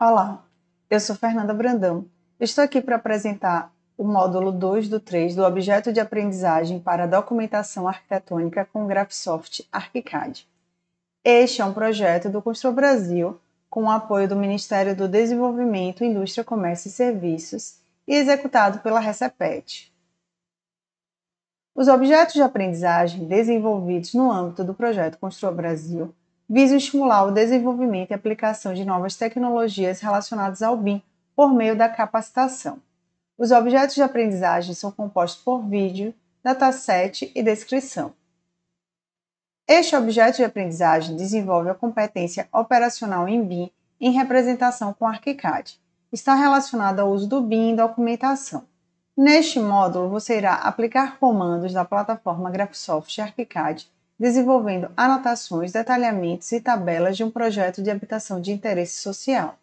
Olá, eu sou Fernanda Brandão. Estou aqui para apresentar o módulo 2 do 3 do Objeto de Aprendizagem para Documentação Arquitetônica com Graphisoft ArchiCAD. Este é um projeto do Constru Brasil com o apoio do Ministério do Desenvolvimento, Indústria, Comércio e Serviços e executado pela Recepet. Os objetos de aprendizagem desenvolvidos no âmbito do projeto Constru Brasil visam estimular o desenvolvimento e aplicação de novas tecnologias relacionadas ao BIM por meio da capacitação. Os objetos de aprendizagem são compostos por vídeo, dataset e descrição. Este objeto de aprendizagem desenvolve a competência operacional em BIM em representação com ArchiCAD. Está relacionado ao uso do BIM em documentação. Neste módulo, você irá aplicar comandos da plataforma Graphisoft ArchiCAD, desenvolvendo anotações, detalhamentos e tabelas de um projeto de habitação de interesse social.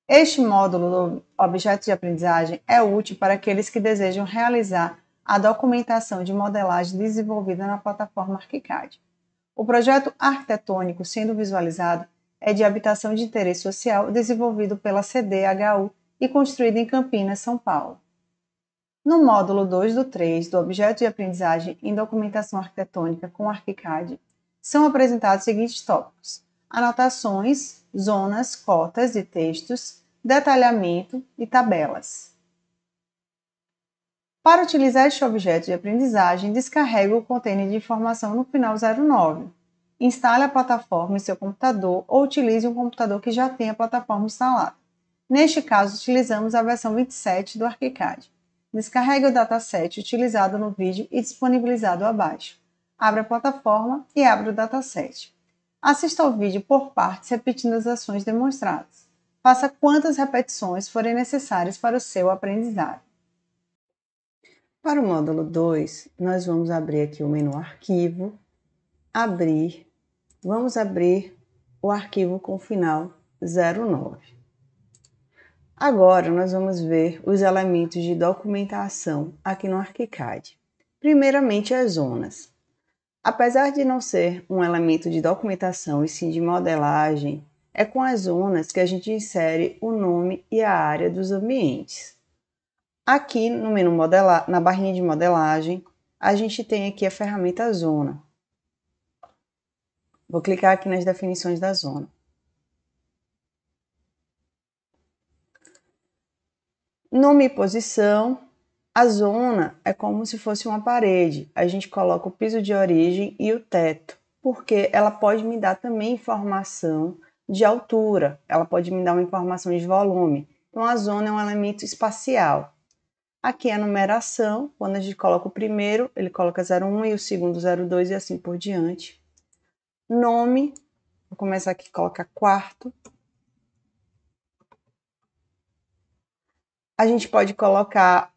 Este módulo do objeto de aprendizagem é útil para aqueles que desejam realizar a documentação de modelagem desenvolvida na plataforma ArchiCAD. O projeto arquitetônico sendo visualizado é de habitação de interesse social desenvolvido pela CDHU e construído em Campinas, São Paulo. No módulo 2 do 3 do Objeto de Aprendizagem em Documentação Arquitetônica com ArchiCAD, são apresentados os seguintes tópicos: anotações, zonas, cotas de textos, detalhamento e tabelas. Para utilizar este objeto de aprendizagem, descarregue o container de informação no final 09. Instale a plataforma em seu computador ou utilize um computador que já tenha a plataforma instalada. Neste caso, utilizamos a versão 27 do ArchiCAD. Descarregue o dataset utilizado no vídeo e disponibilizado abaixo. Abra a plataforma e abra o dataset. Assista ao vídeo por partes, repetindo as ações demonstradas. Faça quantas repetições forem necessárias para o seu aprendizado. Para o módulo 2, nós vamos abrir aqui o menu Arquivo, vamos abrir o arquivo com o final 09. Agora, nós vamos ver os elementos de documentação aqui no ArchiCAD. Primeiramente, as zonas. Apesar de não ser um elemento de documentação e sim de modelagem, é com as zonas que a gente insere o nome e a área dos ambientes. Aqui no menu na barrinha de modelagem, a gente tem aqui a ferramenta Zona. Vou clicar aqui nas definições da zona. Nome e posição. A zona é como se fosse uma parede. A gente coloca o piso de origem e o teto, porque ela pode me dar também informação de altura, ela pode me dar uma informação de volume. Então, a zona é um elemento espacial. Aqui é a numeração, quando a gente coloca o primeiro, ele coloca 01 e o segundo 02 e assim por diante. Nome, vou começar aqui a colocar quarto. A gente pode colocar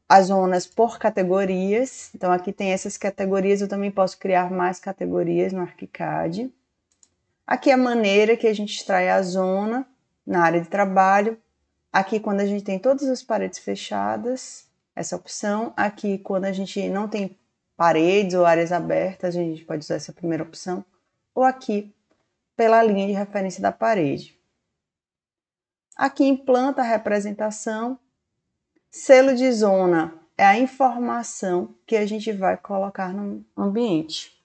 as zonas por categorias. Então, aqui tem essas categorias, eu também posso criar mais categorias no ArchiCAD. Aqui é a maneira que a gente extrai a zona na área de trabalho. Aqui, quando a gente tem todas as paredes fechadas, essa opção. Aqui, quando a gente não tem paredes ou áreas abertas, a gente pode usar essa primeira opção. Ou aqui, pela linha de referência da parede. Aqui em planta representação, selo de zona é a informação que a gente vai colocar no ambiente.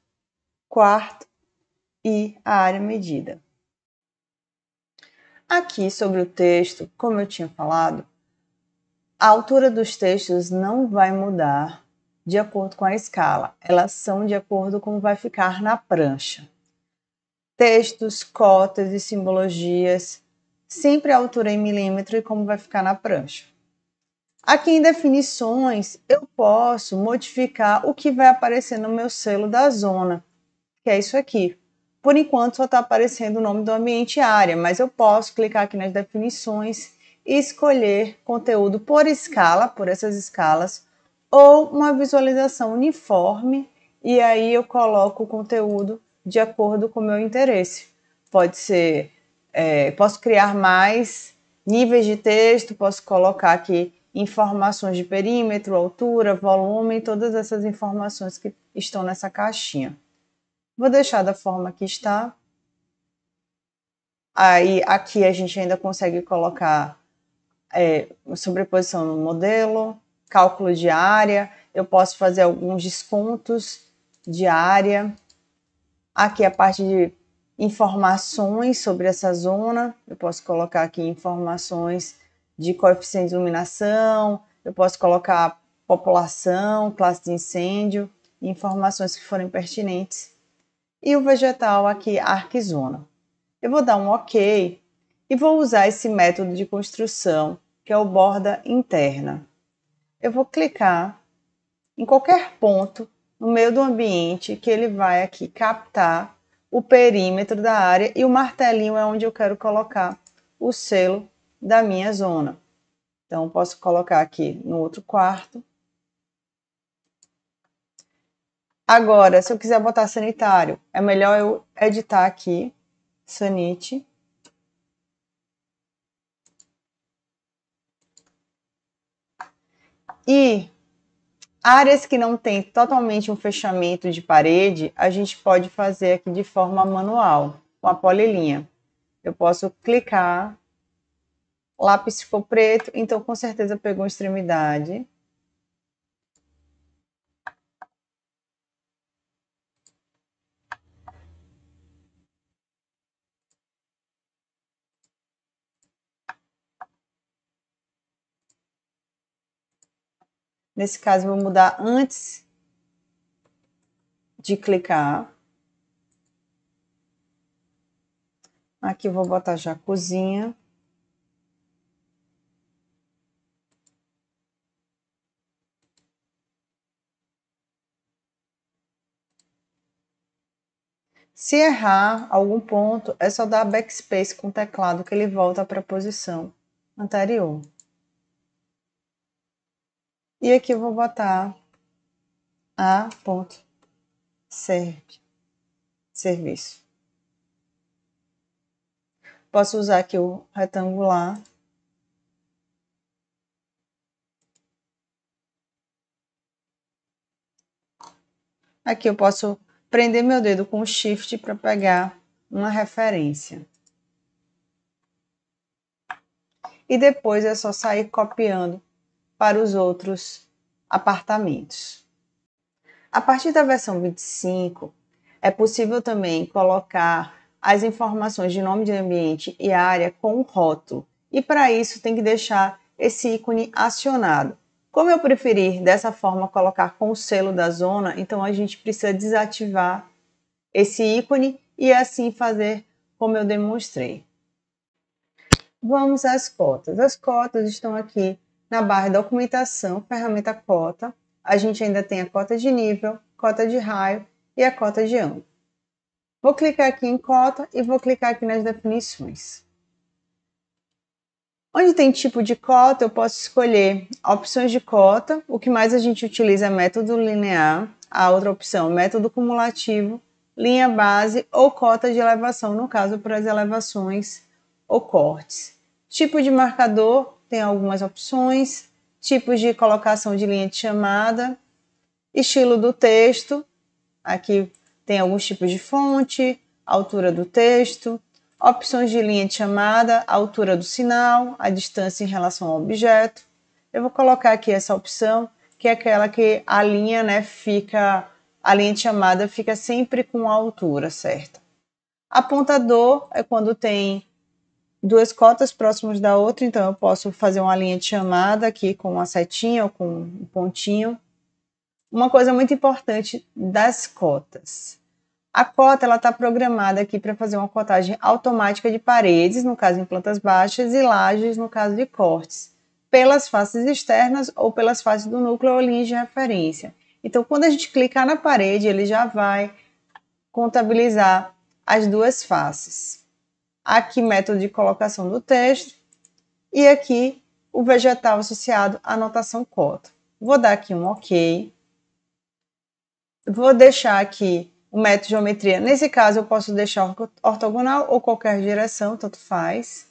Quarto e a área medida. Aqui sobre o texto, como eu tinha falado, a altura dos textos não vai mudar de acordo com a escala. Elas são de acordo com como vai ficar na prancha. Textos, cotas e simbologias, sempre a altura em milímetro e como vai ficar na prancha. Aqui em definições, eu posso modificar o que vai aparecer no meu selo da zona, que é isso aqui. Por enquanto, só está aparecendo o nome do ambiente e área, mas eu posso clicar aqui nas definições e escolher conteúdo por escala, por essas escalas, ou uma visualização uniforme, e aí eu coloco o conteúdo de acordo com o meu interesse. Pode ser, posso criar mais níveis de texto, posso colocar aqui informações de perímetro, altura, volume, todas essas informações que estão nessa caixinha. Vou deixar da forma que está. Aí aqui a gente ainda consegue colocar sobreposição no modelo, cálculo de área, eu posso fazer alguns descontos de área. Aqui a parte de informações sobre essa zona, eu posso colocar aqui informações de coeficiente de iluminação, eu posso colocar população, classe de incêndio, informações que forem pertinentes. E o vegetal aqui, arquizona. Eu vou dar um OK e vou usar esse método de construção, que é o borda interna. Eu vou clicar em qualquer ponto no meio do ambiente que ele vai aqui captar o perímetro da área e o martelinho é onde eu quero colocar o selo da minha zona. Então, eu posso colocar aqui no outro quarto. Agora, se eu quiser botar sanitário, é melhor eu editar aqui, sanite. E áreas que não tem totalmente um fechamento de parede, a gente pode fazer aqui de forma manual, com a polilinha. Eu posso clicar, lápis ficou preto, então com certeza pegou a extremidade. Nesse caso, eu vou mudar antes de clicar. Aqui eu vou botar já cozinha. Se errar algum ponto, é só dar backspace com o teclado que ele volta para a posição anterior. E aqui eu vou botar serviço. Posso usar aqui o retangular. Aqui eu posso prender meu dedo com o Shift para pegar uma referência. E depois é só sair copiando para os outros apartamentos. A partir da versão 25, é possível também colocar as informações de nome de ambiente e área com um rótulo. E para isso tem que deixar esse ícone acionado. Como eu preferir dessa forma colocar com o selo da zona, então a gente precisa desativar esse ícone e assim fazer como eu demonstrei. Vamos às cotas. As cotas estão aqui na barra documentação, ferramenta cota. A gente ainda tem a cota de nível, cota de raio e a cota de ângulo. Vou clicar aqui em cota e vou clicar aqui nas definições. Onde tem tipo de cota, eu posso escolher opções de cota. O que mais a gente utiliza é método linear. A outra opção, método cumulativo, linha base ou cota de elevação, no caso, para as elevações ou cortes. Tipo de marcador, tem algumas opções. Tipos de colocação de linha de chamada. Estilo do texto, aqui tem alguns tipos de fonte, altura do texto, opções de linha de chamada, altura do sinal, a distância em relação ao objeto. Eu vou colocar aqui essa opção, que é aquela que a linha, a linha de chamada fica sempre com a altura certa. Apontador é quando tem duas cotas próximas da outra, então eu posso fazer uma linha de chamada aqui com uma setinha ou com um pontinho. Uma coisa muito importante das cotas. A cota está programada aqui para fazer uma cotagem automática de paredes, no caso em plantas baixas, e lajes, no caso de cortes, pelas faces externas ou pelas faces do núcleo ou linhas de referência. Então, quando a gente clicar na parede, ele já vai contabilizar as duas faces. Aqui, método de colocação do texto e aqui o vegetal associado à anotação cota. Vou dar aqui um OK. Vou deixar aqui o método de geometria. Nesse caso, eu posso deixar ortogonal ou qualquer direção, tanto faz.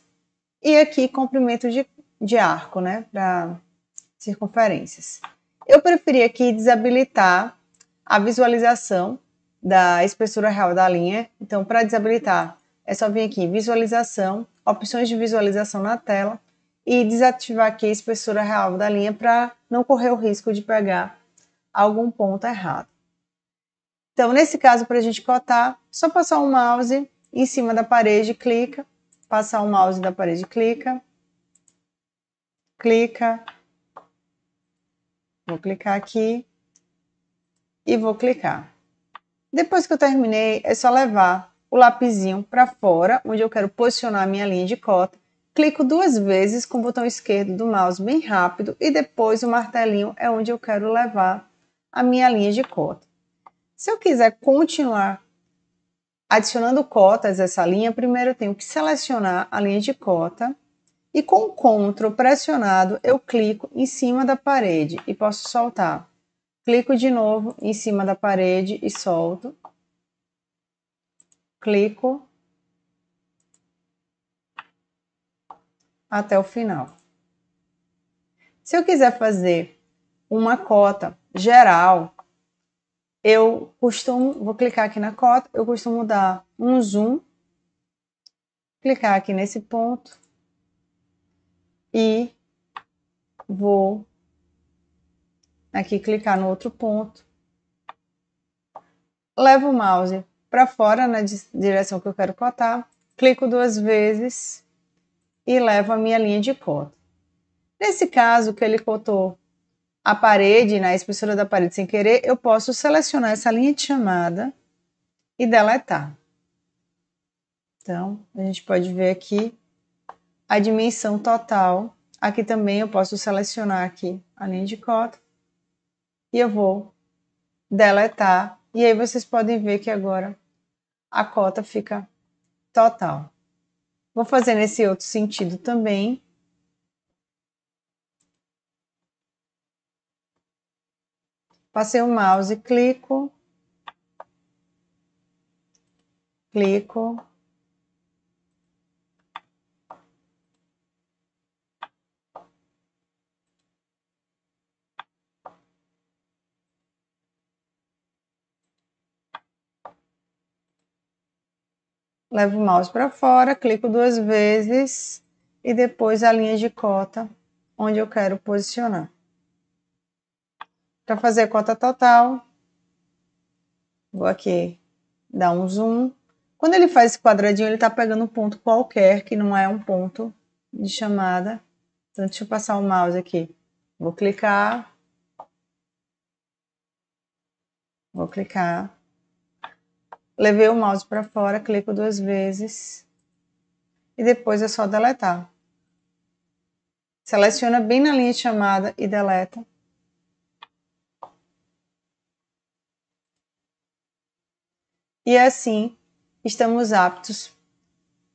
E aqui, comprimento de arco, né, para circunferências. Eu preferi aqui desabilitar a visualização da espessura real da linha. Então, para desabilitar, é só vir aqui em visualização, opções de visualização na tela e desativar aqui a espessura real da linha para não correr o risco de pegar algum ponto errado. Então, nesse caso, para a gente cotar, só passar o mouse em cima da parede, clica, passar o mouse da parede, clica, vou clicar aqui e vou clicar. Depois que eu terminei, é só levar o lapisinho para fora, onde eu quero posicionar a minha linha de cota. Clico 2 vezes com o botão esquerdo do mouse bem rápido e depois o martelinho é onde eu quero levar a minha linha de cota. Se eu quiser continuar adicionando cotas a essa linha, primeiro eu tenho que selecionar a linha de cota e com o Ctrl pressionado eu clico em cima da parede e posso soltar. Clico de novo em cima da parede e solto. Clico até o final. Se eu quiser fazer uma cota geral, vou clicar aqui na cota, eu costumo dar um zoom, clicar aqui nesse ponto e vou aqui clicar no outro ponto. Levo o mouse para fora na direção que eu quero cotar, clico 2 vezes e levo a minha linha de cota. Nesse caso que ele cotou a parede, na espessura da parede sem querer, eu posso selecionar essa linha de chamada e deletar. Então, a gente pode ver aqui a dimensão total. Aqui também eu posso selecionar aqui a linha de cota e eu vou deletar. E aí vocês podem ver que agora a cota fica total. Vou fazer nesse outro sentido também. Passei o mouse, clico. Levo o mouse para fora, clico 2 vezes e depois a linha de cota onde eu quero posicionar. Para fazer a cota total, vou aqui dar um zoom. Quando ele faz esse quadradinho, ele está pegando um ponto qualquer, que não é um ponto de chamada. Então, deixa eu passar o mouse aqui. Vou clicar. Levei o mouse para fora, clico 2 vezes. E depois é só deletar. Seleciona bem na linha de chamada e deleta. E assim, estamos aptos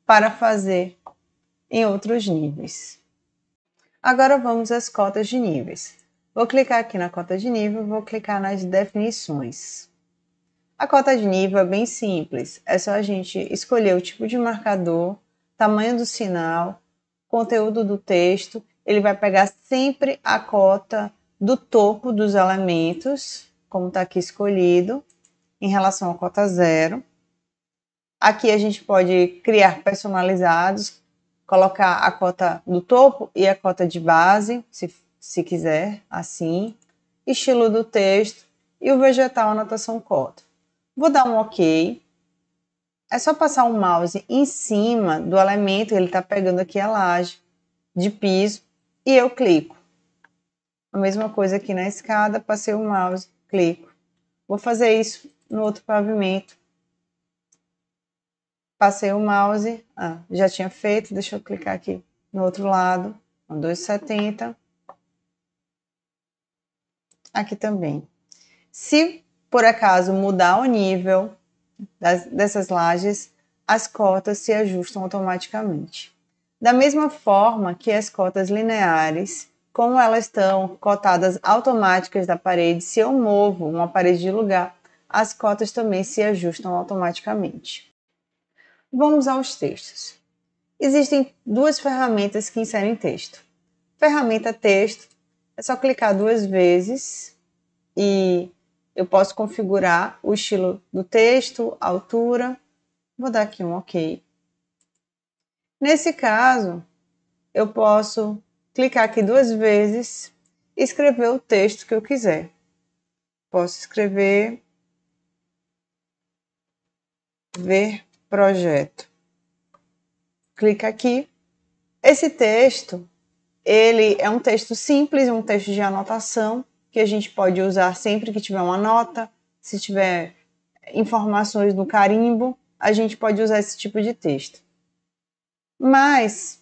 para fazer em outros níveis. Agora vamos às cotas de níveis. Vou clicar aqui na cota de nível, vou clicar nas definições. A cota de nível é bem simples, é só a gente escolher o tipo de marcador, tamanho do sinal, conteúdo do texto. Ele vai pegar sempre a cota do topo dos elementos, como está aqui escolhido, em relação à cota 0. Aqui a gente pode criar personalizados, colocar a cota do topo e a cota de base, se quiser, assim. Estilo do texto e o vegetal anotação cota. Vou dar um OK. É só passar o mouse em cima do elemento, ele está pegando aqui a laje de piso, e eu clico. A mesma coisa aqui na escada, passei o mouse, clico. Vou fazer isso no outro pavimento. Passei o mouse, já tinha feito, deixa eu clicar aqui no outro lado, 270. Aqui também. Se por acaso mudar o nível dessas lajes, as cotas se ajustam automaticamente. Da mesma forma que as cotas lineares, como elas estão cotadas automáticas da parede, se eu movo uma parede de lugar, as cotas também se ajustam automaticamente. Vamos aos textos. Existem 2 ferramentas que inserem texto. Ferramenta texto, é só clicar 2 vezes e eu posso configurar o estilo do texto, a altura. Vou dar aqui um OK. Nesse caso, eu posso clicar aqui 2 vezes e escrever o texto que eu quiser. Posso escrever ver projeto. Clica aqui. Esse texto, ele é um texto simples, um texto de anotação, que a gente pode usar sempre que tiver uma nota, se tiver informações no carimbo, a gente pode usar esse tipo de texto. Mas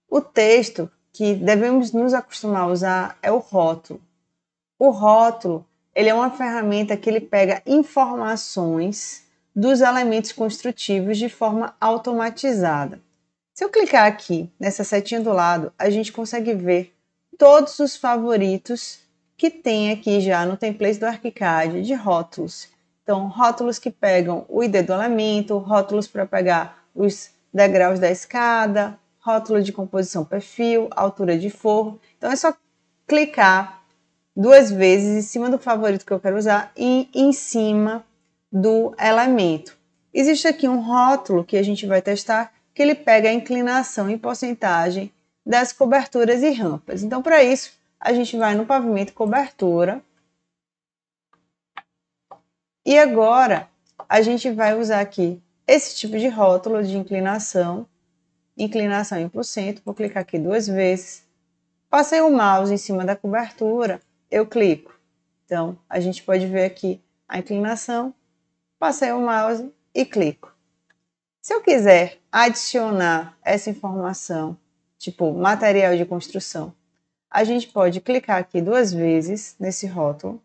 o texto que devemos nos acostumar a usar é o rótulo. O rótulo, ele é uma ferramenta que ele pega informações dos elementos construtivos de forma automatizada. Se eu clicar aqui nessa setinha do lado, a gente consegue ver todos os favoritos que tem aqui já no template do ArchiCAD de rótulos. Então, rótulos que pegam o ID do elemento, rótulos para pegar os degraus da escada, rótulo de composição perfil, altura de forro. Então, é só clicar 2 vezes em cima do favorito que eu quero usar e em cima do elemento. Existe aqui um rótulo que a gente vai testar, que ele pega a inclinação em porcentagem das coberturas e rampas. Então, para isso, a gente vai no pavimento cobertura. E agora, a gente vai usar aqui esse tipo de rótulo de inclinação em porcento. Vou clicar aqui 2 vezes. Passei o mouse em cima da cobertura, eu clico. Então, a gente pode ver aqui a inclinação, passei o mouse e clico. Se eu quiser adicionar essa informação, tipo material de construção, a gente pode clicar aqui 2 vezes nesse rótulo.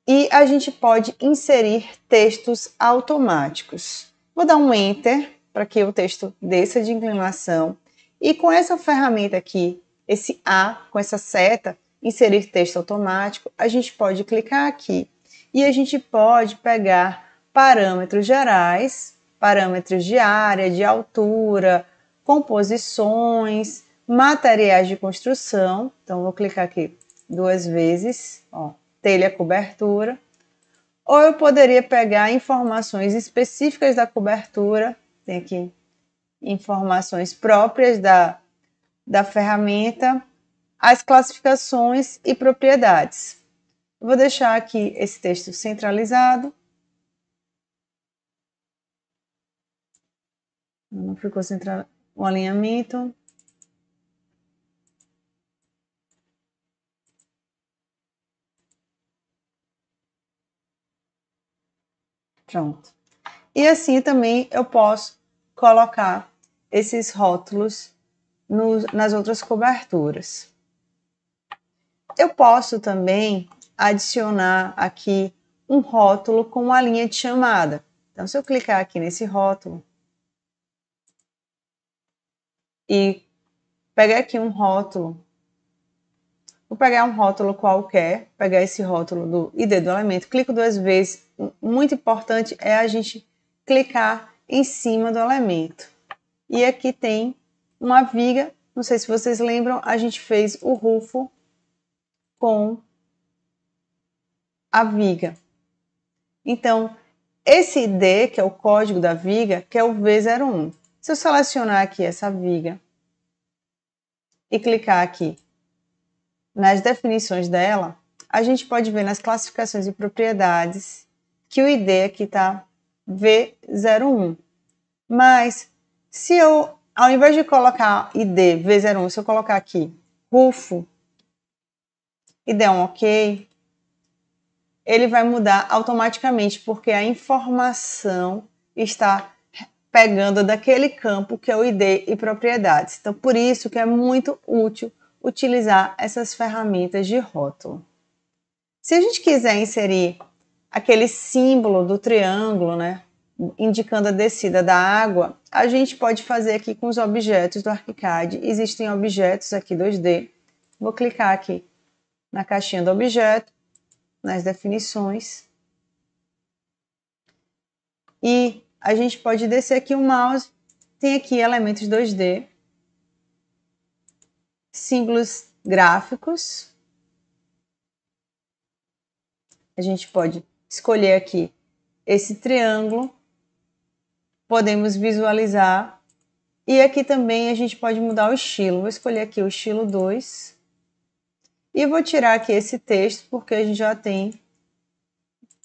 E a gente pode inserir textos automáticos. Vou dar um Enter para que o texto desça de inclinação. E com essa ferramenta aqui, esse A, com essa seta, inserir texto automático, a gente pode clicar aqui e a gente pode pegar parâmetros gerais, parâmetros de área, de altura, composições, materiais de construção. Então, vou clicar aqui 2 vezes, ó, telha cobertura. Ou eu poderia pegar informações específicas da cobertura, tem aqui informações próprias da ferramenta, as classificações e propriedades. Eu vou deixar aqui esse texto centralizado. Não ficou centralizado o alinhamento. Pronto. E assim também eu posso colocar esses rótulos nas outras coberturas. Eu posso também adicionar aqui um rótulo com uma linha de chamada. Então, se eu clicar aqui nesse rótulo e pegar aqui um rótulo, vou pegar um rótulo qualquer, pegar esse rótulo do ID do elemento, clico 2 vezes. Muito importante é a gente clicar em cima do elemento. E aqui tem uma viga, não sei se vocês lembram, a gente fez o rufo com a viga. Então, esse ID, que é o código da viga, que é o V01. Se eu selecionar aqui essa viga e clicar aqui nas definições dela, a gente pode ver nas classificações e propriedades que o ID aqui está V01. Mas, se eu, ao invés de colocar ID V01, se eu colocar aqui rufo e der um OK, ele vai mudar automaticamente, porque a informação está pegando daquele campo que é o ID e propriedades. Então, por isso que é muito útil utilizar essas ferramentas de rótulo. Se a gente quiser inserir aquele símbolo do triângulo, né, indicando a descida da água, a gente pode fazer aqui com os objetos do ArchiCAD. Existem objetos aqui 2D. Vou clicar aqui na caixinha do objeto, nas definições. E a gente pode descer aqui o mouse, tem aqui elementos 2D, símbolos gráficos. A gente pode escolher aqui esse triângulo, podemos visualizar. E aqui também a gente pode mudar o estilo. Vou escolher aqui o estilo 2. E vou tirar aqui esse texto, porque a gente já tem.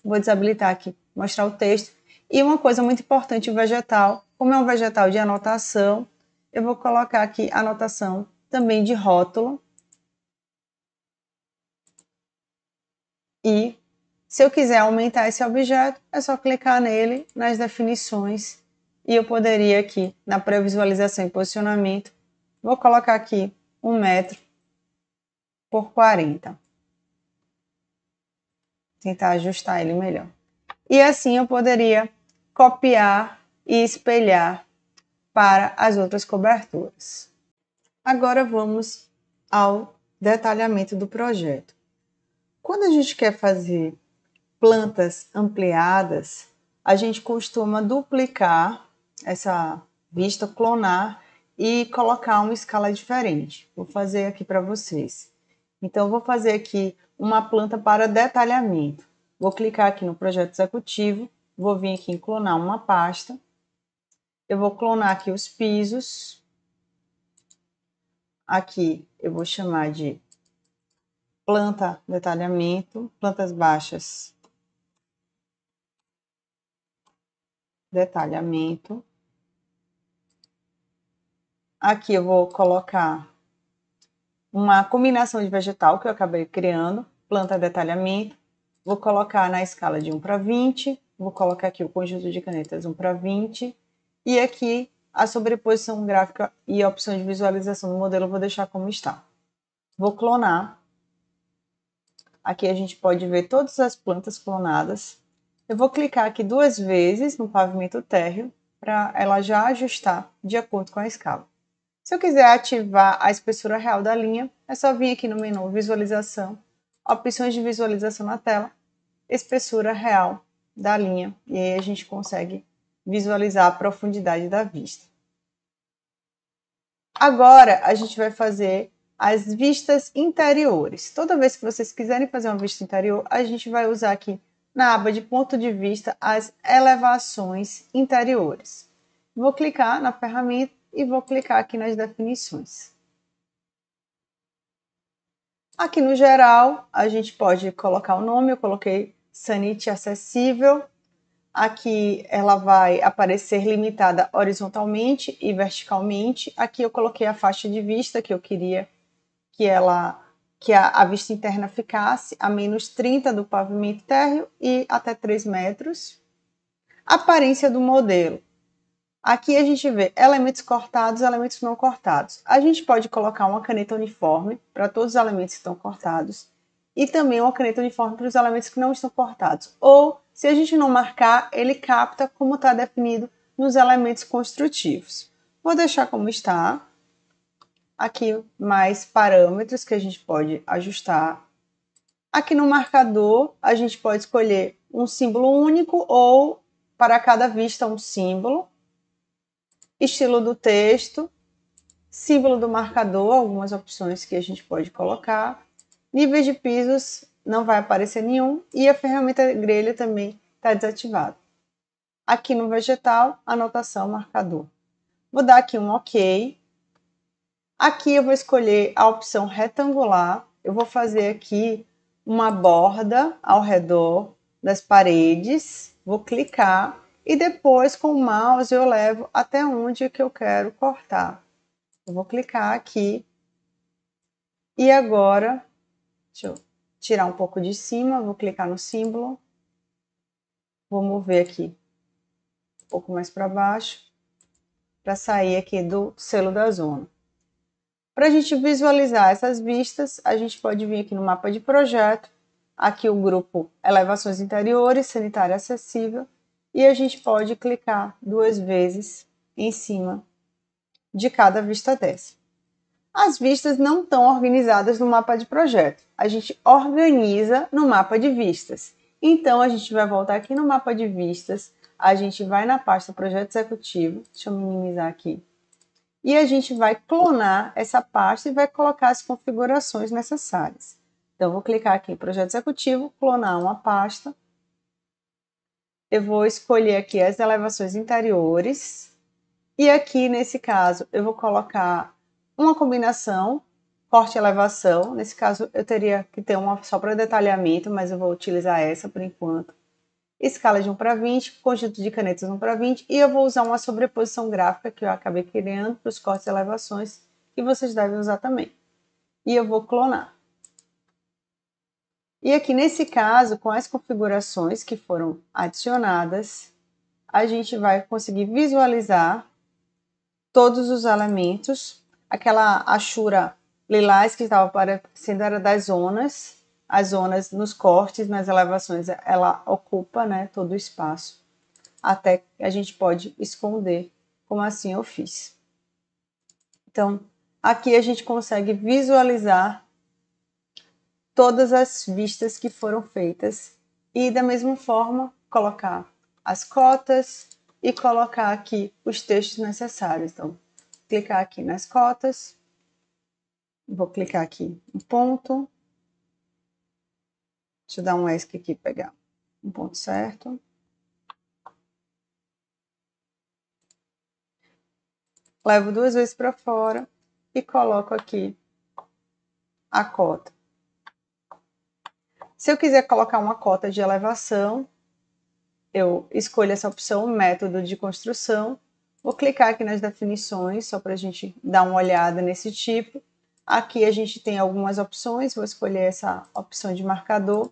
Vou desabilitar aqui, mostrar o texto. E uma coisa muito importante, o vegetal. Como é um vegetal de anotação, eu vou colocar aqui a anotação também de rótulo. E se eu quiser aumentar esse objeto, é só clicar nele nas definições. E eu poderia aqui, na pré-visualização e posicionamento, vou colocar aqui 1 metro por 40. Tentar ajustar ele melhor. E assim eu poderia copiar e espelhar para as outras coberturas. Agora vamos ao detalhamento do projeto. Quando a gente quer fazer plantas ampliadas, a gente costuma duplicar essa vista, clonar e colocar uma escala diferente. Vou fazer aqui para vocês. Então, vou fazer aqui uma planta para detalhamento. Vou clicar aqui no projeto executivo, vou vir aqui em clonar uma pasta. Eu vou clonar aqui os pisos. Aqui eu vou chamar de planta detalhamento, plantas baixas, detalhamento. Aqui eu vou colocar uma combinação de vegetal que eu acabei criando, planta detalhamento. Vou colocar na escala de 1 para 20. Vou colocar aqui o conjunto de canetas 1 para 20. E aqui a sobreposição gráfica e a opção de visualização do modelo eu vou deixar como está. Vou clonar. Aqui a gente pode ver todas as plantas clonadas. Eu vou clicar aqui 2 vezes no pavimento térreo para ela já ajustar de acordo com a escala. Se eu quiser ativar a espessura real da linha, é só vir aqui no menu Visualização, Opções de visualização na tela, Espessura real da linha, e aí a gente consegue visualizar a profundidade da vista. Agora a gente vai fazer as vistas interiores. Toda vez que vocês quiserem fazer uma vista interior, a gente vai usar aqui na aba de ponto de vista as elevações interiores. Vou clicar na ferramenta e vou clicar aqui nas definições. Aqui no geral, a gente pode colocar o nome, eu coloquei Sanite Acessível. Aqui ela vai aparecer limitada horizontalmente e verticalmente. Aqui eu coloquei a faixa de vista que eu queria que a vista interna ficasse a menos 30 do pavimento térreo e até 3 metros. Aparência do modelo. Aqui a gente vê elementos cortados e elementos não cortados. A gente pode colocar uma caneta uniforme para todos os elementos que estão cortados e também uma caneta uniforme para os elementos que não estão cortados. Ou, se a gente não marcar, ele capta como está definido nos elementos construtivos. Vou deixar como está. Aqui mais parâmetros que a gente pode ajustar. Aqui no marcador, a gente pode escolher um símbolo único ou para cada vista um símbolo. Estilo do texto, símbolo do marcador, algumas opções que a gente pode colocar. Níveis de pisos, não vai aparecer nenhum. E a ferramenta grelha também está desativada. Aqui no vegetal, anotação, marcador. Vou dar aqui um OK. Aqui eu vou escolher a opção retangular. Eu vou fazer aqui uma borda ao redor das paredes. Vou clicar. E depois, com o mouse, eu levo até onde que eu quero cortar. Eu vou clicar aqui. E agora, deixa eu tirar um pouco de cima. Vou clicar no símbolo. Vou mover aqui um pouco mais para baixo. Para sair aqui do selo da zona. Para a gente visualizar essas vistas, a gente pode vir aqui no mapa de projeto. Aqui o grupo Elevações Interiores, Sanitária Acessível. E a gente pode clicar 2 vezes em cima de cada vista dessa. As vistas não estão organizadas no mapa de projeto. A gente organiza no mapa de vistas. Então, a gente vai voltar aqui no mapa de vistas. A gente vai na pasta Projeto Executivo. Deixa eu minimizar aqui. E a gente vai clonar essa pasta e vai colocar as configurações necessárias. Então, vou clicar aqui em Projeto Executivo, clonar uma pasta. eu vou escolher aqui as elevações interiores. E aqui, nesse caso, eu vou colocar uma combinação, corte e elevação. Nesse caso, eu teria que ter uma só para detalhamento, mas eu vou utilizar essa por enquanto. Escala de 1:20, conjunto de canetas 1:20, e eu vou usar uma sobreposição gráfica que eu acabei criando para os cortes e elevações, que vocês devem usar também. E eu vou clonar. E aqui nesse caso, com as configurações que foram adicionadas, a gente vai conseguir visualizar todos os elementos. Aquela achura lilás que estava aparecendo era das zonas. As zonas nos cortes, nas elevações, ela ocupa, né, todo o espaço. Até que a gente pode esconder, como assim eu fiz. Então, aqui a gente consegue visualizar todas as vistas que foram feitas e, da mesma forma, colocar as cotas e colocar aqui os textos necessários. Então, clicar aqui nas cotas, vou clicar aqui em ponto, deixa eu dar um ESC aqui, pegar um ponto certo. Levo 2 vezes para fora e coloco aqui a cota. Se eu quiser colocar uma cota de elevação, eu escolho essa opção, método de construção. Vou clicar aqui nas definições, só para a gente dar uma olhada nesse tipo. Aqui a gente tem algumas opções, vou escolher essa opção de marcador,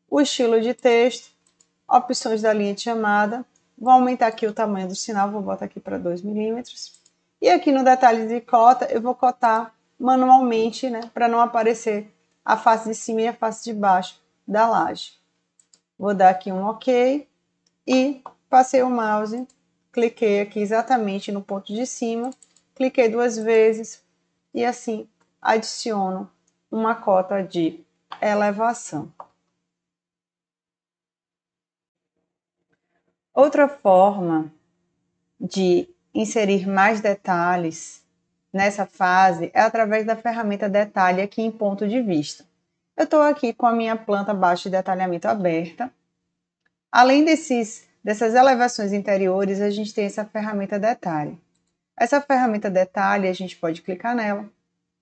o estilo de texto, opções da linha de chamada. Vou aumentar aqui o tamanho do sinal, vou botar aqui para 2 milímetros. E aqui no detalhe de cota, eu vou cotar manualmente, né, para não aparecer a face de cima e a face de baixo da laje. Vou dar aqui um OK e passei o mouse, cliquei aqui exatamente no ponto de cima, cliquei 2 vezes e assim adiciono uma cota de elevação. Outra forma de inserir mais detalhes nessa fase é através da ferramenta Detalhe aqui em ponto de vista. Eu estou aqui com a minha planta baixa de detalhamento aberta. Além dessas elevações interiores, a gente tem essa ferramenta Detalhe. Essa ferramenta Detalhe, a gente pode clicar nela,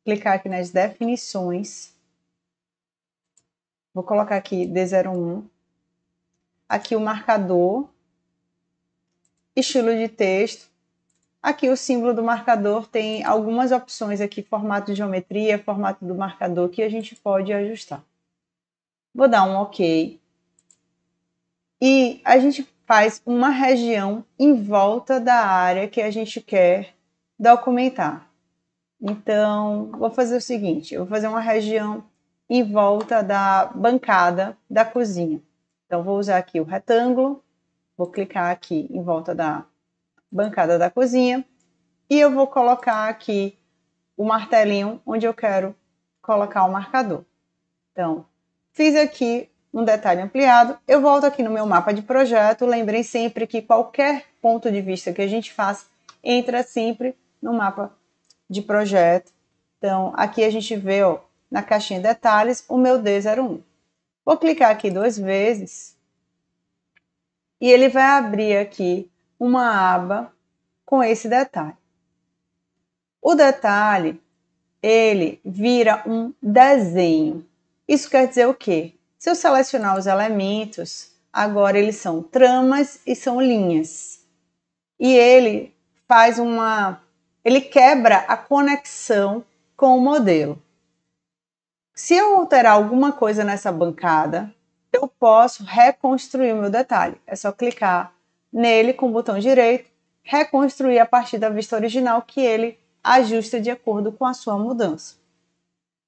clicar aqui nas definições. Vou colocar aqui D01. Aqui o marcador, estilo de texto. Aqui o símbolo do marcador tem algumas opções aqui, formato de geometria, formato do marcador, que a gente pode ajustar. Vou dar um OK. E a gente faz uma região em volta da área que a gente quer documentar. Então, vou fazer o seguinte, eu vou fazer uma região em volta da bancada da cozinha. Então, vou usar aqui o retângulo, vou clicar aqui em volta da bancada da cozinha e eu vou colocar aqui o martelinho onde eu quero colocar o marcador. Então, fiz aqui um detalhe ampliado, eu volto aqui no meu mapa de projeto, lembrem sempre que qualquer ponto de vista que a gente faça entra sempre no mapa de projeto. Então, aqui a gente vê, ó, na caixinha detalhes, o meu D01. Vou clicar aqui 2 vezes e ele vai abrir aqui uma aba com esse detalhe. O detalhe, ele vira um desenho. Isso quer dizer o quê? Se eu selecionar os elementos, agora eles são tramas e são linhas. E ele faz ele quebra a conexão com o modelo. Se eu alterar alguma coisa nessa bancada, eu posso reconstruir o meu detalhe. É só clicar nele com o botão direito, reconstruir a partir da vista original que ele ajusta de acordo com a sua mudança.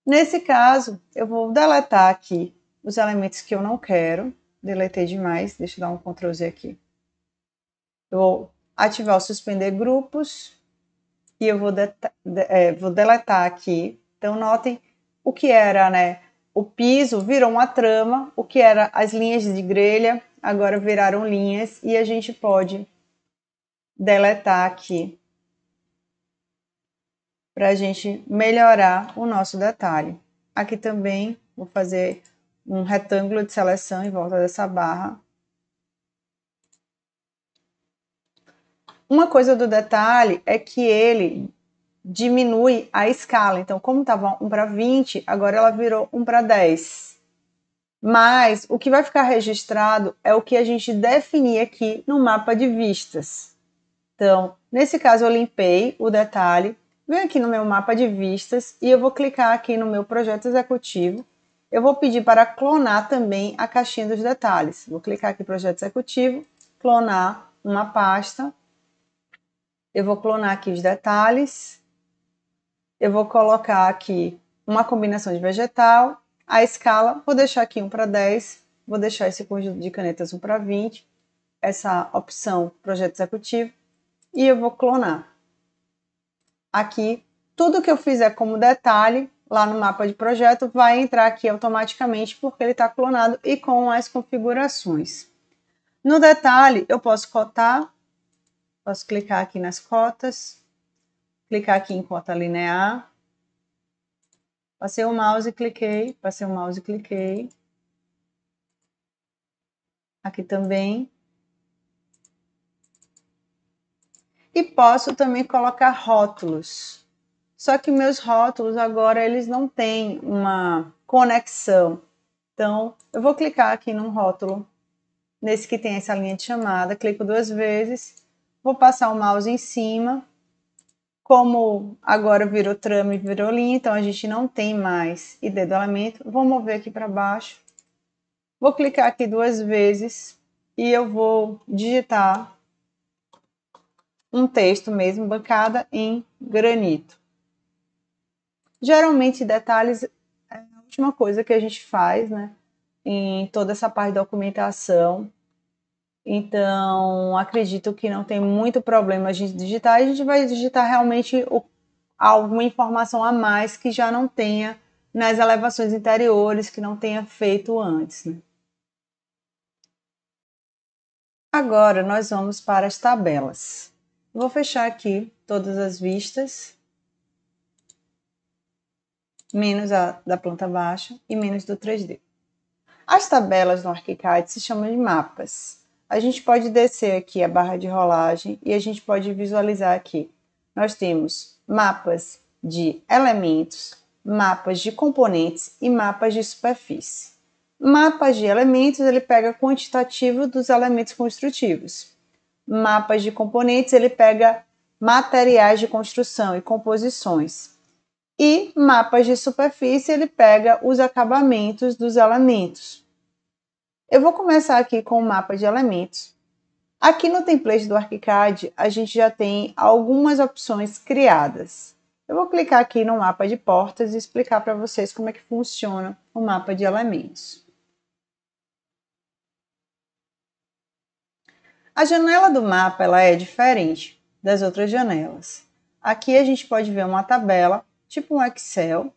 Nesse caso, eu vou deletar aqui os elementos que eu não quero. Deletei demais, deixa eu dar um Ctrl Z aqui. Eu vou ativar o suspender grupos e eu vou deletar aqui. Então, notem o que era, né? O piso virou uma trama, o que era as linhas de grelha, agora viraram linhas e a gente pode deletar aqui para a gente melhorar o nosso detalhe. Aqui também vou fazer um retângulo de seleção em volta dessa barra. Uma coisa do detalhe é que ele diminui a escala. Então, como estava 1:20, agora ela virou 1:10. Mas o que vai ficar registrado é o que a gente definir aqui no mapa de vistas. Então, nesse caso, eu limpei o detalhe, venho aqui no meu mapa de vistas e eu vou clicar aqui no meu projeto executivo. Eu vou pedir para clonar também a caixinha dos detalhes. Vou clicar aqui em projeto executivo, clonar uma pasta. Eu vou clonar aqui os detalhes. Eu vou colocar aqui uma combinação de vegetal. A escala, vou deixar aqui 1:10. Vou deixar esse conjunto de canetas 1:20. Essa opção projeto executivo. E eu vou clonar. Aqui, tudo que eu fizer como detalhe, lá no mapa de projeto, vai entrar aqui automaticamente, porque ele está clonado e com as configurações. No detalhe, eu posso cotar, posso clicar aqui nas cotas, clicar aqui em cota linear, passei o mouse e cliquei, passei o mouse e cliquei. Aqui também. E posso também colocar rótulos. Só que meus rótulos agora eles não têm uma conexão. Então, eu vou clicar aqui num rótulo, nesse que tem essa linha de chamada, clico 2 vezes, vou passar o mouse em cima. Como agora virou trama e virou linha, então a gente não tem mais ID do elemento, vou mover aqui para baixo. Vou clicar aqui 2 vezes e eu vou digitar um texto mesmo, bancada em granito. Geralmente, detalhes é a última coisa que a gente faz, né? Em toda essa parte de documentação. Então, acredito que não tem muito problema a gente digitar. A gente vai digitar realmente alguma informação a mais que já não tenha nas elevações interiores, que não tenha feito antes, né? Agora, nós vamos para as tabelas. Vou fechar aqui todas as vistas, menos a da planta baixa e menos do 3D. As tabelas no ArchiCAD se chamam de mapas. A gente pode descer aqui a barra de rolagem e a gente pode visualizar aqui. Nós temos mapas de elementos, mapas de componentes e mapas de superfície. Mapas de elementos, ele pega quantitativo dos elementos construtivos. Mapas de componentes, ele pega materiais de construção e composições. E mapas de superfície, ele pega os acabamentos dos elementos. Eu vou começar aqui com o mapa de elementos. Aqui no template do ArchiCAD, a gente já tem algumas opções criadas. Eu vou clicar aqui no mapa de portas e explicar para vocês como é que funciona o mapa de elementos. A janela do mapa ela é diferente das outras janelas. Aqui a gente pode ver uma tabela, tipo um Excel.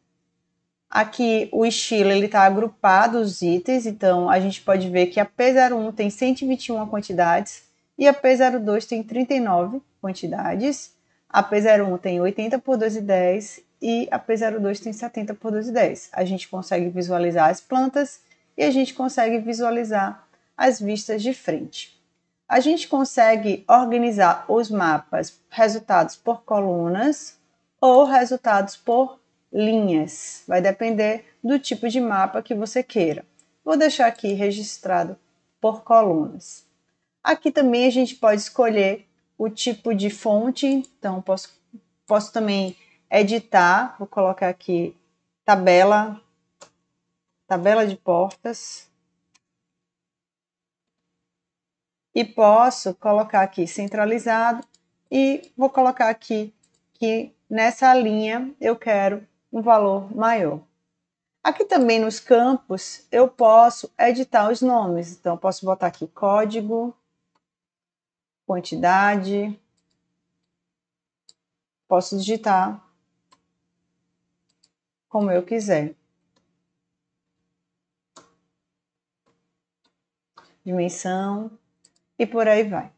Aqui o estilo está agrupado os itens, então a gente pode ver que a P01 tem 121 quantidades e a P02 tem 39 quantidades. A P01 tem 80 por 2,10 e a P02 tem 70 por 2,10. A gente consegue visualizar as plantas e a gente consegue visualizar as vistas de frente. A gente consegue organizar os mapas, resultados por colunas ou resultados por linhas. Vai depender do tipo de mapa que você queira. Vou deixar aqui registrado por colunas. Aqui também a gente pode escolher o tipo de fonte. Então, posso também editar. Vou colocar aqui tabela de portas. E posso colocar aqui centralizado e vou colocar aqui que nessa linha eu quero um valor maior. Aqui também nos campos eu posso editar os nomes, então posso botar aqui código, quantidade, posso digitar como eu quiser. Dimensão e por aí vai.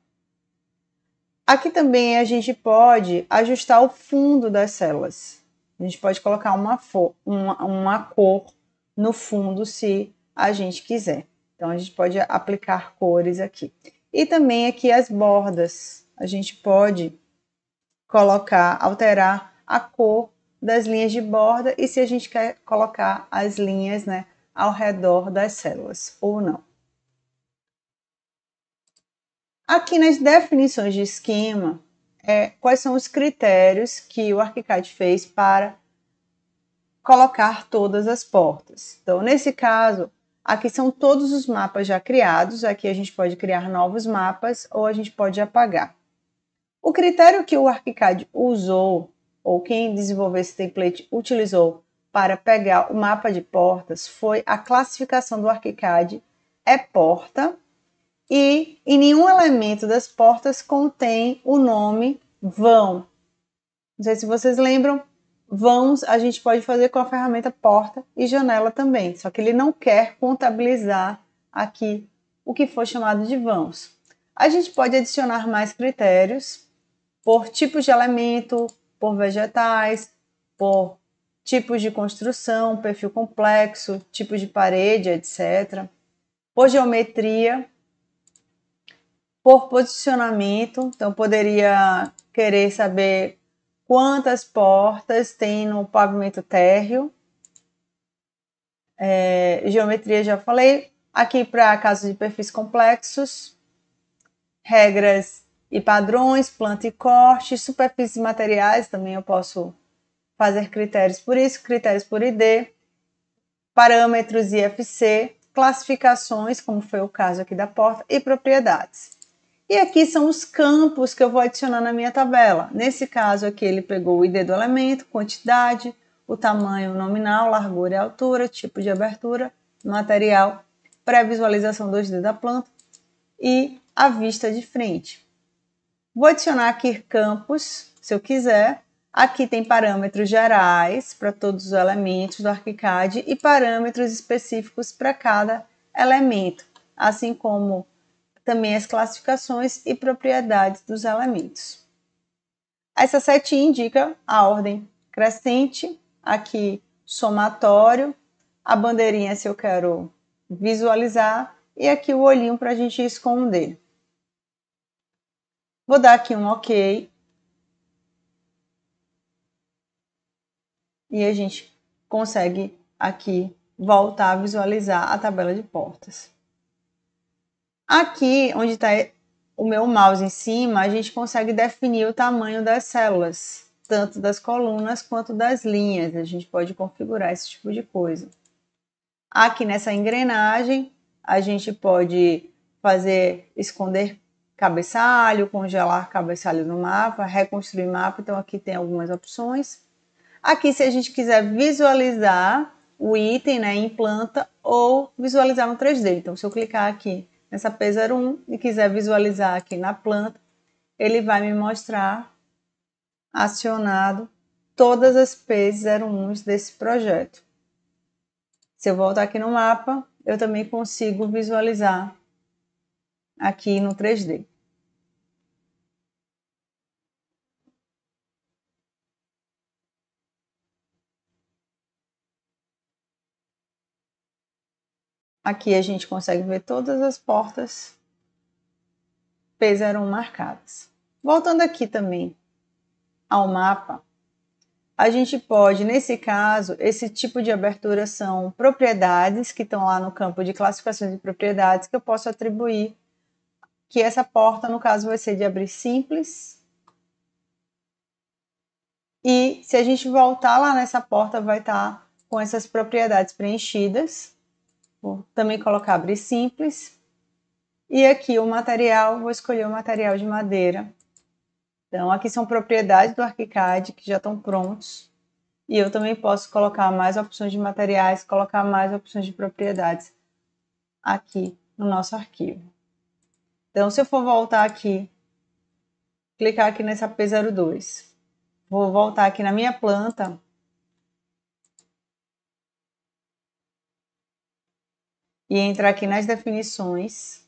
Aqui também a gente pode ajustar o fundo das células. A gente pode colocar uma cor no fundo se a gente quiser. Então, a gente pode aplicar cores aqui. E também aqui as bordas. a gente pode colocar, alterar a cor das linhas de borda e se a gente quer colocar as linhas, né, ao redor das células ou não. Aqui nas definições de esquema, quais são os critérios que o ArchiCAD fez para colocar todas as portas. Então, nesse caso, aqui são todos os mapas já criados, aqui a gente pode criar novos mapas ou a gente pode apagar. O critério que o ArchiCAD usou, ou quem desenvolveu esse template utilizou para pegar o mapa de portas, foi a classificação do ArchiCAD é porta e em nenhum elemento das portas contém o nome vão. Não sei se vocês lembram, vãos a gente pode fazer com a ferramenta porta e janela também, só que ele não quer contabilizar aqui o que for chamado de vãos. A gente pode adicionar mais critérios por tipos de elemento, por vegetais, por tipos de construção, perfil complexo, tipo de parede, etc. Por geometria, por posicionamento, então poderia querer saber quantas portas tem no pavimento térreo. Geometria já falei. Aqui para casos de perfis complexos, regras e padrões, planta e corte, superfícies e materiais, também eu posso fazer critérios por isso, critérios por ID, parâmetros IFC, classificações, como foi o caso aqui da porta, e propriedades. E aqui são os campos que eu vou adicionar na minha tabela. Nesse caso aqui ele pegou o ID do elemento, quantidade, o tamanho nominal, largura e altura, tipo de abertura, material, pré-visualização 2D da planta e a vista de frente. Vou adicionar aqui campos, se eu quiser. Aqui tem parâmetros gerais para todos os elementos do ArchiCAD e parâmetros específicos para cada elemento, assim como também as classificações e propriedades dos elementos. Essa setinha indica a ordem crescente, aqui somatório, a bandeirinha se eu quero visualizar e aqui o olhinho para a gente esconder. Vou dar aqui um OK. E a gente consegue aqui voltar a visualizar a tabela de portas. Aqui, onde está o meu mouse em cima, a gente consegue definir o tamanho das células, tanto das colunas quanto das linhas. A gente pode configurar esse tipo de coisa. Aqui nessa engrenagem, a gente pode esconder cabeçalho, congelar cabeçalho no mapa, reconstruir mapa. Então, aqui tem algumas opções. Aqui, se a gente quiser visualizar o item, né, em planta ou visualizar no 3D. Então, se eu clicar aqui nessa P01 e quiser visualizar aqui na planta, ele vai me mostrar acionado todas as P01s desse projeto. Se eu voltar aqui no mapa, eu também consigo visualizar aqui no 3D. Aqui a gente consegue ver todas as portas P01 marcadas. Voltando aqui também ao mapa, a gente pode, nesse caso, esse tipo de abertura são propriedades que estão lá no campo de classificações de propriedades que eu posso atribuir, que essa porta, no caso, vai ser de abrir simples. E se a gente voltar lá nessa porta, vai estar com essas propriedades preenchidas. Vou também colocar abrir simples. E aqui o material, vou escolher o material de madeira. Então, aqui são propriedades do ArchiCAD que já estão prontos. E eu também posso colocar mais opções de materiais, colocar mais opções de propriedades aqui no nosso arquivo. Então, se eu for voltar aqui, clicar aqui nessa P02, vou voltar aqui na minha planta e entrar aqui nas definições.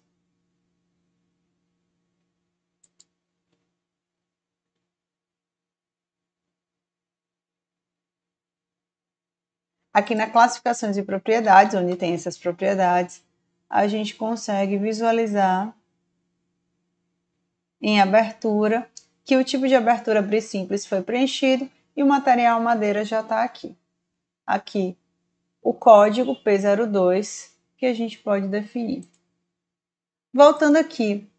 Aqui na classificações de propriedades, onde tem essas propriedades, a gente consegue visualizar em abertura, que o tipo de abertura abrir simples foi preenchido e o material madeira já está aqui. Aqui o código P02 que a gente pode definir. Voltando aqui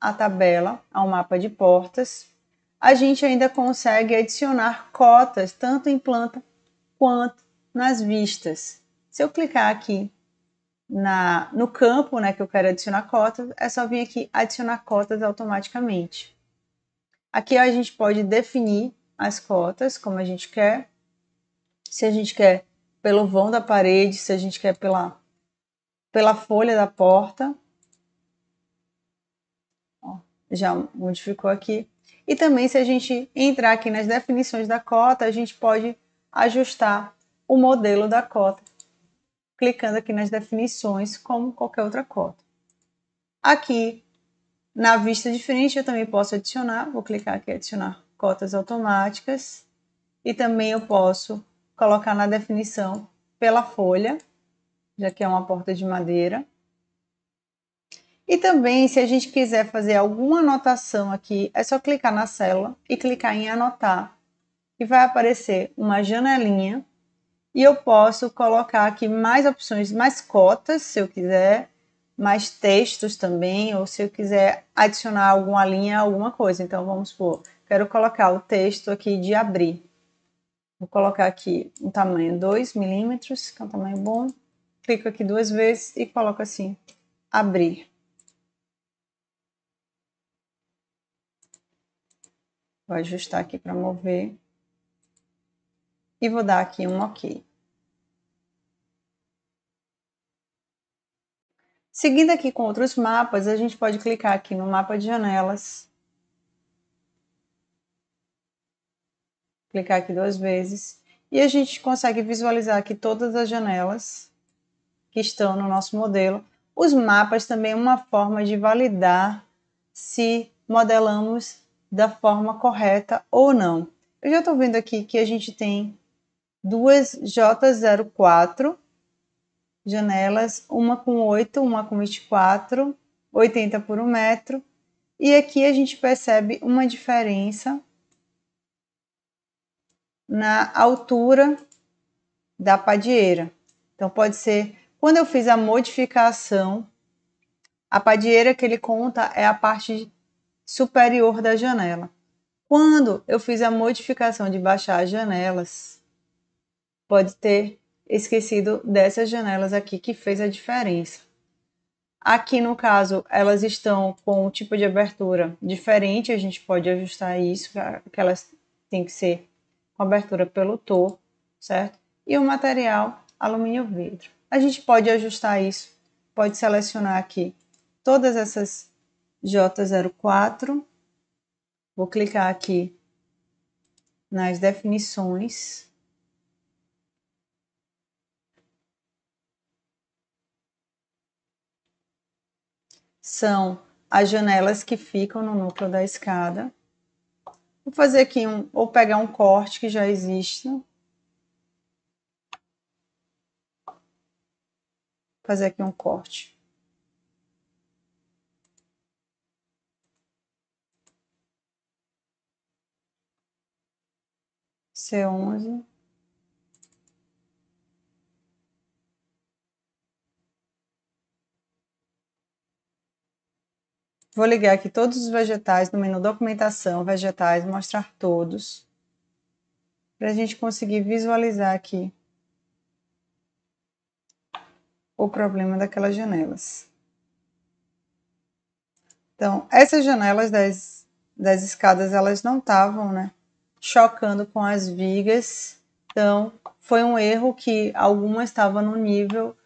à tabela, ao mapa de portas, a gente ainda consegue adicionar cotas tanto em planta quanto nas vistas. Se eu clicar aqui no campo, né, que eu quero adicionar cotas, é só vir aqui adicionar cotas automaticamente. Aqui a gente pode definir as cotas como a gente quer. Se a gente quer pelo vão da parede, se a gente quer pela folha da porta. Ó, já modificou aqui. E também, se a gente entrar aqui nas definições da cota, a gente pode ajustar o modelo da cota, clicando aqui nas definições, como qualquer outra cota. Aqui, na vista diferente, eu também posso adicionar, vou clicar aqui em adicionar cotas automáticas, e também eu posso colocar na definição pela folha, já que é uma porta de madeira. E também, se a gente quiser fazer alguma anotação aqui, é só clicar na célula e clicar em anotar, e vai aparecer uma janelinha, e eu posso colocar aqui mais opções, mais cotas, se eu quiser, mais textos também, ou se eu quiser adicionar alguma linha, alguma coisa. Então, vamos supor, quero colocar o texto aqui de abrir. Vou colocar aqui um tamanho 2 milímetros, que é um tamanho bom. Clico aqui 2 vezes e coloco assim, abrir. Vou ajustar aqui para mover. E vou dar aqui um OK. Seguindo aqui com outros mapas, a gente pode clicar aqui no mapa de janelas. Clicar aqui 2 vezes. E a gente consegue visualizar aqui todas as janelas que estão no nosso modelo. Os mapas também é uma forma de validar se modelamos da forma correta ou não. Eu já estou vendo aqui que a gente tem duas J04 janelas, uma com 8, uma com 24, 80 por 1 metro. E aqui a gente percebe uma diferença na altura da padieira. Então, pode ser, quando eu fiz a modificação, a padieira que ele conta é a parte superior da janela. Quando eu fiz a modificação de baixar as janelas, pode ter esquecido dessas janelas aqui que fez a diferença. Aqui, no caso, elas estão com um tipo de abertura diferente, a gente pode ajustar isso, que elas têm que ser com abertura pelo topo, certo? E o material, alumínio vidro. A gente pode ajustar isso, pode selecionar aqui todas essas J04, vou clicar aqui nas definições. São as janelas que ficam no núcleo da escada. Vou fazer aqui ou pegar um corte que já existe. Fazer aqui um corte. C11. Vou ligar aqui todos os vegetais no menu documentação, vegetais, mostrar todos, para a gente conseguir visualizar aqui o problema daquelas janelas. Então, essas janelas das escadas, elas não estavam, né, chocando com as vigas. Então, foi um erro que algumas estavam no nível,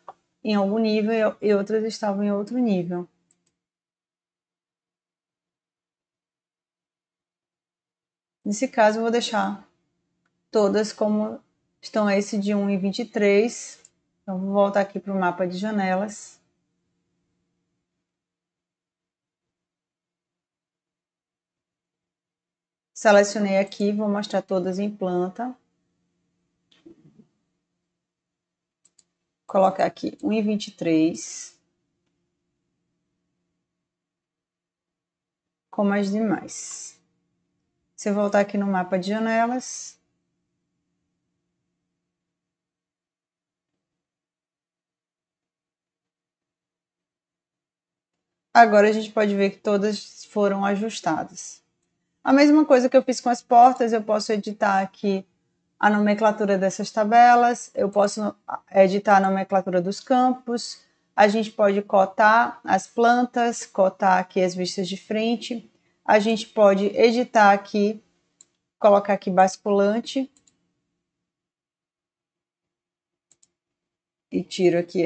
em algum nível e outras estavam em outro nível. Nesse caso, eu vou deixar todas como estão esse de 1,23. Então, vou voltar aqui para o mapa de janelas. Selecionei aqui, vou mostrar todas em planta. Colocar aqui 1,23. como as demais. Se eu voltar aqui no mapa de janelas, agora a gente pode ver que todas foram ajustadas. A mesma coisa que eu fiz com as portas, eu posso editar aqui a nomenclatura dessas tabelas, eu posso editar a nomenclatura dos campos, a gente pode cotar as plantas, cotar aqui as vistas de frente, a gente pode editar aqui, colocar aqui basculante, e tiro aqui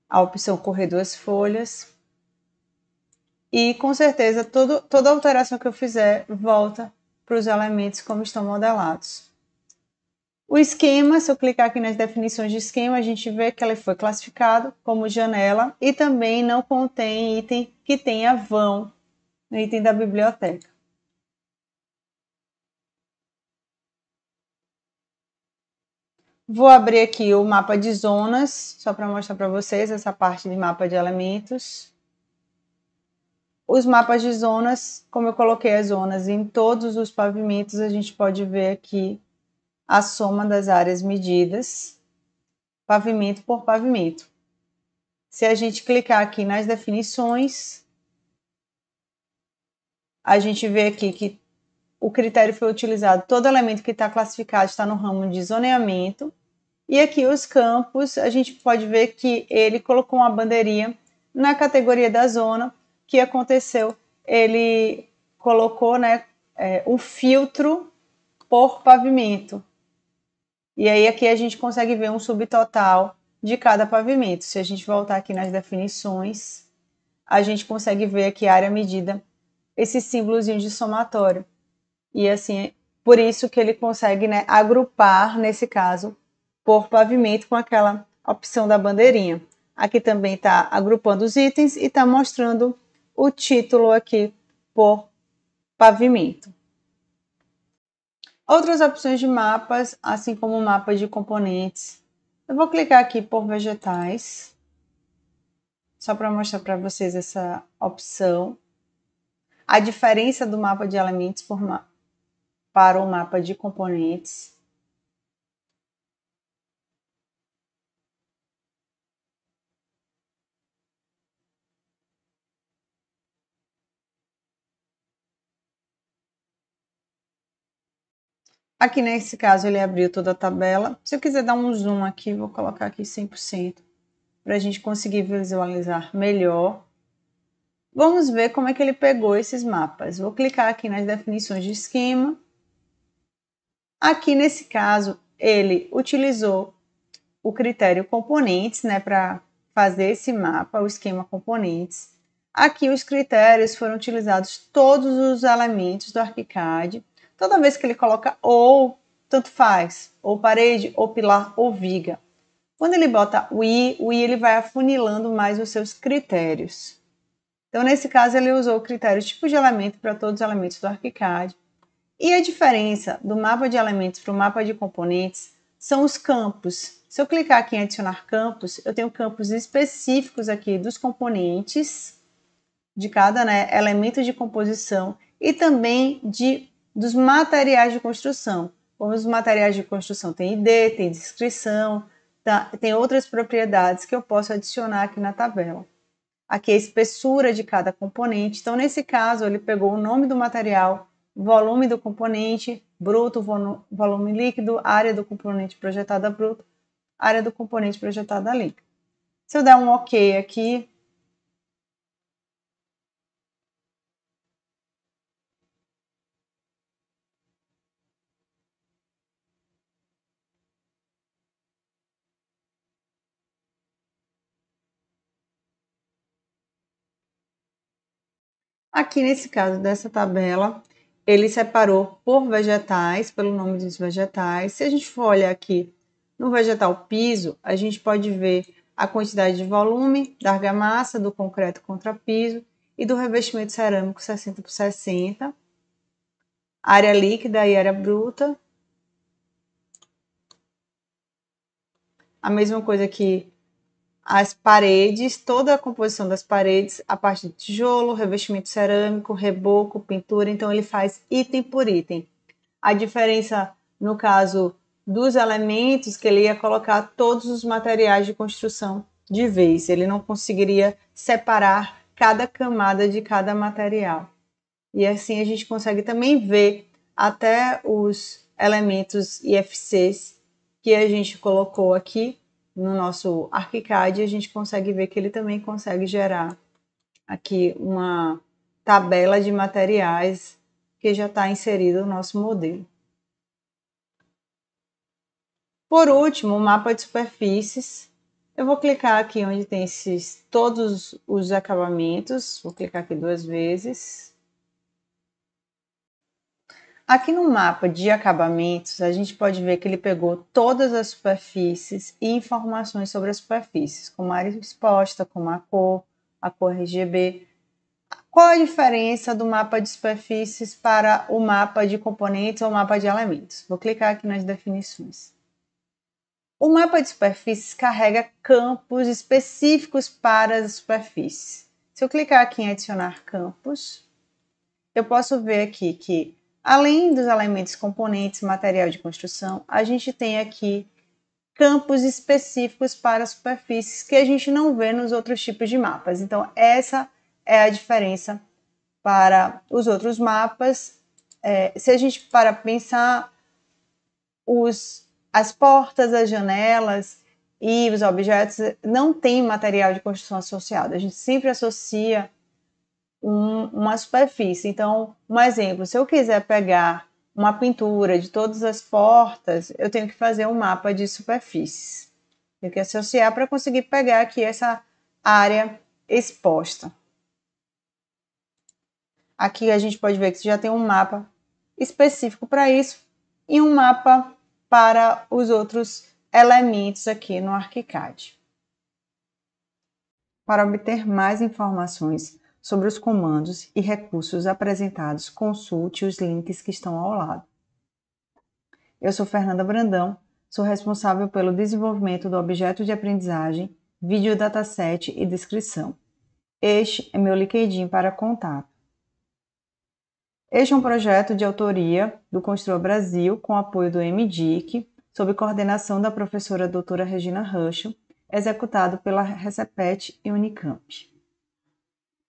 a opção correr duas folhas. E com certeza toda alteração que eu fizer volta para os elementos como estão modelados. O esquema, se eu clicar aqui nas definições de esquema, a gente vê que ele foi classificado como janela e também não contém item que tenha vão no item da biblioteca. Vou abrir aqui o mapa de zonas, só para mostrar para vocês essa parte de mapa de elementos. Os mapas de zonas, como eu coloquei as zonas em todos os pavimentos, a gente pode ver aqui a soma das áreas medidas, pavimento por pavimento. Se a gente clicar aqui nas definições, a gente vê aqui que o critério foi utilizado, todo elemento que está classificado está no ramo de zoneamento. E aqui os campos, a gente pode ver que ele colocou uma bandeirinha na categoria da zona. O que aconteceu? Ele colocou, né, um filtro por pavimento. E aí aqui a gente consegue ver um subtotal de cada pavimento. Se a gente voltar aqui nas definições, a gente consegue ver aqui a área medida, esse símbolozinho de somatório. E assim, por isso que ele consegue, né, agrupar, nesse caso, por pavimento com aquela opção da bandeirinha. Aqui também está agrupando os itens e está mostrando o título aqui por pavimento. Outras opções de mapas, assim como o mapa de componentes. Eu vou clicar aqui por vegetais, só para mostrar para vocês essa opção. A diferença do mapa de elementos para o mapa de componentes. Aqui nesse caso ele abriu toda a tabela. Se eu quiser dar um zoom aqui, vou colocar aqui 100% para a gente conseguir visualizar melhor. Vamos ver como é que ele pegou esses mapas. Vou clicar aqui nas definições de esquema. Aqui nesse caso ele utilizou o critério componentes, né, para fazer esse mapa, o esquema componentes. Aqui os critérios foram utilizados todos os elementos do ArchiCAD. Toda vez que ele coloca ou, tanto faz, ou parede, ou pilar, ou viga. Quando ele bota o I ele vai afunilando mais os seus critérios. Então, nesse caso, ele usou o critério tipo de elemento para todos os elementos do ArchiCAD. E a diferença do mapa de elementos para o mapa de componentes são os campos. Se eu clicar aqui em adicionar campos, eu tenho campos específicos aqui dos componentes, de cada, né, elemento de composição e também dos materiais de construção. Como os materiais de construção tem ID, tem descrição, tem outras propriedades que eu posso adicionar aqui na tabela. Aqui a espessura de cada componente. Então, nesse caso, ele pegou o nome do material, volume do componente bruto, volume líquido, área do componente projetada bruto, área do componente projetada líquido. Se eu der um OK aqui, aqui nesse caso dessa tabela, ele separou por vegetais, pelo nome dos vegetais. Se a gente for olhar aqui no vegetal piso, a gente pode ver a quantidade de volume da argamassa, do concreto contra piso e do revestimento cerâmico 60 por 60, área líquida e área bruta. A mesma coisa aqui, as paredes, toda a composição das paredes, a parte de tijolo, revestimento cerâmico, reboco, pintura, então ele faz item por item. A diferença, no caso dos elementos, que ele ia colocar todos os materiais de construção de vez, ele não conseguiria separar cada camada de cada material. E assim a gente consegue também ver até os elementos IFCs que a gente colocou aqui no nosso ArchiCAD, a gente consegue ver que ele também consegue gerar aqui uma tabela de materiais que já está inserido no nosso modelo. Por último, o mapa de superfícies. Eu vou clicar aqui onde tem todos os acabamentos, vou clicar aqui 2 vezes. Aqui no mapa de acabamentos, a gente pode ver que ele pegou todas as superfícies e informações sobre as superfícies, como a área exposta, como a cor RGB. Qual a diferença do mapa de superfícies para o mapa de componentes ou mapa de elementos? Vou clicar aqui nas definições. O mapa de superfícies carrega campos específicos para as superfícies. Se eu clicar aqui em adicionar campos, eu posso ver aqui que, além dos elementos, componentes, material de construção, a gente tem aqui campos específicos para superfícies que a gente não vê nos outros tipos de mapas. Então, essa é a diferença para os outros mapas. Se a gente para pensar, as portas, as janelas e os objetos não têm material de construção associado. A gente sempre associa uma superfície. Então, um exemplo, se eu quiser pegar uma pintura de todas as portas, eu tenho que fazer um mapa de superfícies. Tenho que associar para conseguir pegar aqui essa área exposta. Aqui a gente pode ver que já tem um mapa específico para isso e um mapa para os outros elementos aqui no ArchiCAD. Para obter mais informações sobre os comandos e recursos apresentados, consulte os links que estão ao lado. Eu sou Fernanda Brandão, sou responsável pelo desenvolvimento do objeto de aprendizagem, vídeo dataset e descrição. Este é meu LinkedIn para contato. Este é um projeto de autoria do Construa Brasil, com apoio do MDIC, sob coordenação da professora doutora Regina Ruschel, executado pela Recepet e Unicamp.